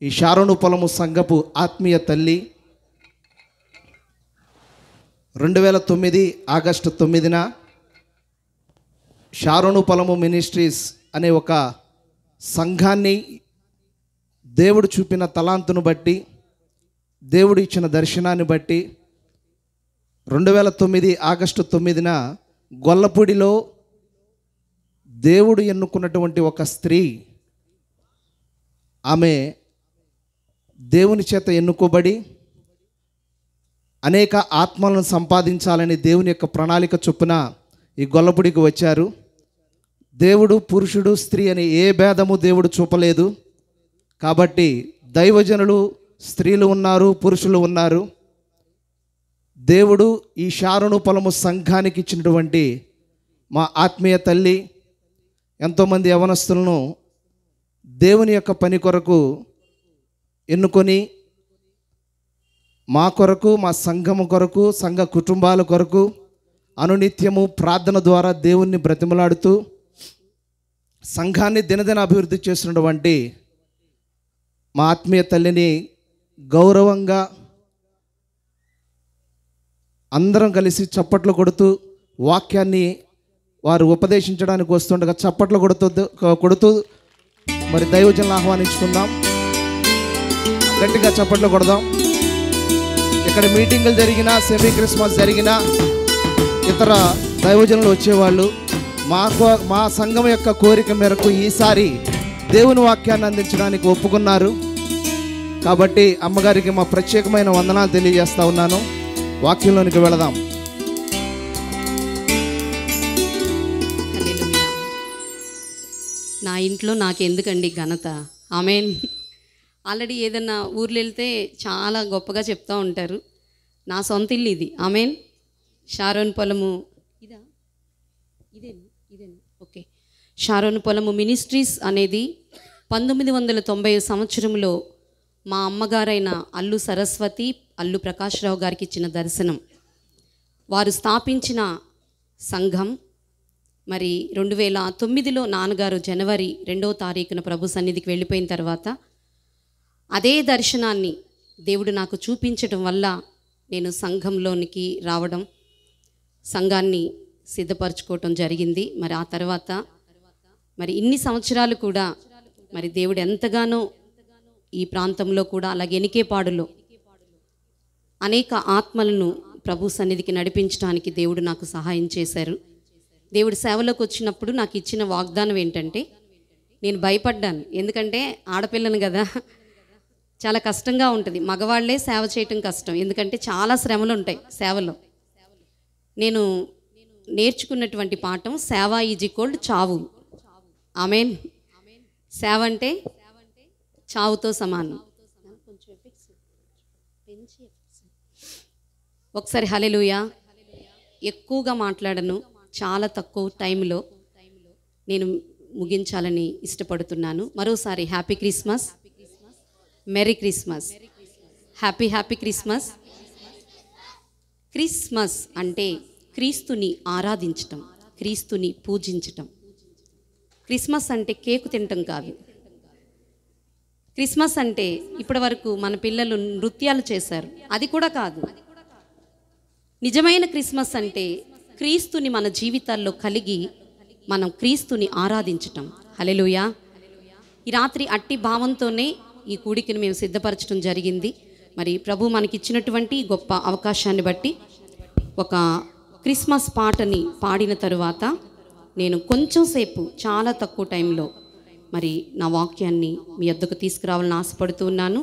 ఈ షారోను పొలము సంఘపు ఆత్మీయ తల్లి 2009 ఆగస్టు 9న షారోను పొలము మినిస్ట్రీస్ అనే ఒక సంఘాన్ని దేవుడు చూపిన తలాంతును బట్టి, దేవుడు ఇచ్చిన దర్శనాన్ని బట్టి 2009 ఆగస్టు 9న గొల్లపూడిలో దేవుడు ఎన్నుకున్నటువంటి ఒక స్త్రీ, ఆమె దేవుని చేత ఎన్నుకోబడి అనేక ఆత్మలను సంపాదించాలని దేవుని యొక్క ప్రణాళిక చొప్పున ఈ గొల్లపూడికి వచ్చారు. దేవుడు పురుషుడు స్త్రీ అని ఏ భేదము దేవుడు చూపలేదు. కాబట్టి దైవజనులు స్త్రీలు ఉన్నారు, పురుషులు ఉన్నారు. దేవుడు ఈ షారోను పొలము సంఘానికి ఇచ్చినటువంటి మా ఆత్మీయ తల్లి ఎంతోమంది యవనస్తులను దేవుని యొక్క పని కొరకు ఎన్నుకొని మా కొరకు, మా సంఘము కొరకు, సంఘ కుటుంబాల కొరకు అనునిత్యము ప్రార్థన ద్వారా దేవుణ్ణి బ్రతిమలాడుతూ సంఘాన్ని దినదిన అభివృద్ధి చేస్తున్నటువంటి మా ఆత్మీయ తల్లిని గౌరవంగా అందరం కలిసి చప్పట్లు కొడుతూ వాక్యాన్ని వారు ఉపదేశించడానికి వస్తుండగా చప్పట్లు కొడుతూ మరి దైవజనులను ఆహ్వానించుకుందాం. గట్టిగా చప్పట్లు కొడదాం. ఇక్కడ మీటింగులు జరిగినా, సెమీ క్రిస్మస్ జరిగినా ఇతర దైవజనులు వచ్చేవాళ్ళు మా సంఘం యొక్క కోరిక మేరకు ఈసారి దేవుని వాక్యాన్ని అందించడానికి ఒప్పుకున్నారు. కాబట్టి అమ్మగారికి మా ప్రత్యేకమైన వందనాలు తెలియజేస్తా ఉన్నాను. వాక్యంలోనికి వెళదాం. నా ఇంట్లో నాకెందుకండి ఘనత? ఆమెన్. ఆల్రెడీ ఏదన్నా ఊర్లో వెళ్తే చాలా గొప్పగా చెప్తూ ఉంటారు. నా సొంత ఇల్లు ఇది. ఆమెన్. షారోను పొలము ఇదేనా ఓకే. షారోను పొలము మినిస్ట్రీస్ అనేది 1990 సంవత్సరంలో మా అమ్మగారైన అల్లు సరస్వతి, అల్లు ప్రకాశ్రావు గారికి ఇచ్చిన దర్శనం. వారు స్థాపించిన సంఘం. మరి 2009లో నాన్నగారు జనవరి 2వ తారీఖున ప్రభు సన్నిధికి వెళ్ళిపోయిన తర్వాత అదే దర్శనాన్ని దేవుడు నాకు చూపించడం వల్ల నేను సంఘంలోనికి రావడం, సంఘాన్ని సిద్ధపరచుకోవటం జరిగింది. మరి ఆ తర్వాత మరి ఇన్ని సంవత్సరాలు కూడా మరి దేవుడు ఎంతగానో ఈ ప్రాంతంలో కూడా అలాగే ఎనికేపాడులో అనేక ఆత్మలను ప్రభు సన్నిధికి నడిపించడానికి దేవుడు నాకు సహాయం చేశారు. దేవుడి సేవలోకి వచ్చినప్పుడు నాకు ఇచ్చిన వాగ్దానం ఏంటంటే, నేను భయపడ్డాను. ఎందుకంటే ఆడపిల్లను కదా, చాలా కష్టంగా ఉంటుంది. మగవాళ్లే సేవ చేయటం కష్టం, ఎందుకంటే చాలా శ్రమలు ఉంటాయి సేవలో. నేను నేర్చుకున్నటువంటి పాఠం సేవ ఈజ్ ఈక్వల్ చావు. ఆమెన్. సేవ అంటే చావుతో సమానం. ఒకసారి హల్లెలూయా. ఎక్కువగా మాట్లాడను, చాలా తక్కువ టైంలో నేను ముగించాలని ఇష్టపడుతున్నాను. మరోసారి happy Christmas, merry Christmas, happy Christmas. Christmas అంటే క్రీస్తుని ఆరాధించటం, క్రీస్తుని పూజించటం. క్రిస్మస్ అంటే కేకు తినటం కాదు. క్రిస్మస్ అంటే ఇప్పటి వరకు మన పిల్లలు నృత్యాలు చేశారు, అది కూడా కాదు. నిజమైన క్రిస్మస్ అంటే క్రీస్తుని మన జీవితాల్లో కలిగి మనం క్రీస్తుని ఆరాధించటం. హల్లెలూయా. ఈ రాత్రి అట్టి భావంతోనే ఈ కూడికను మేము సిద్ధపరచడం జరిగింది. మరి ప్రభు మనకిచ్చినటువంటి గొప్ప అవకాశాన్ని బట్టి ఒక క్రిస్మస్ పాటని పాడిన తరువాత నేను కొంచెం సేపు, చాలా తక్కువ టైంలో మరి నా వాక్యాన్ని మీ వద్దకు తీసుకురావాలని ఆశపడుతూ ఉన్నాను.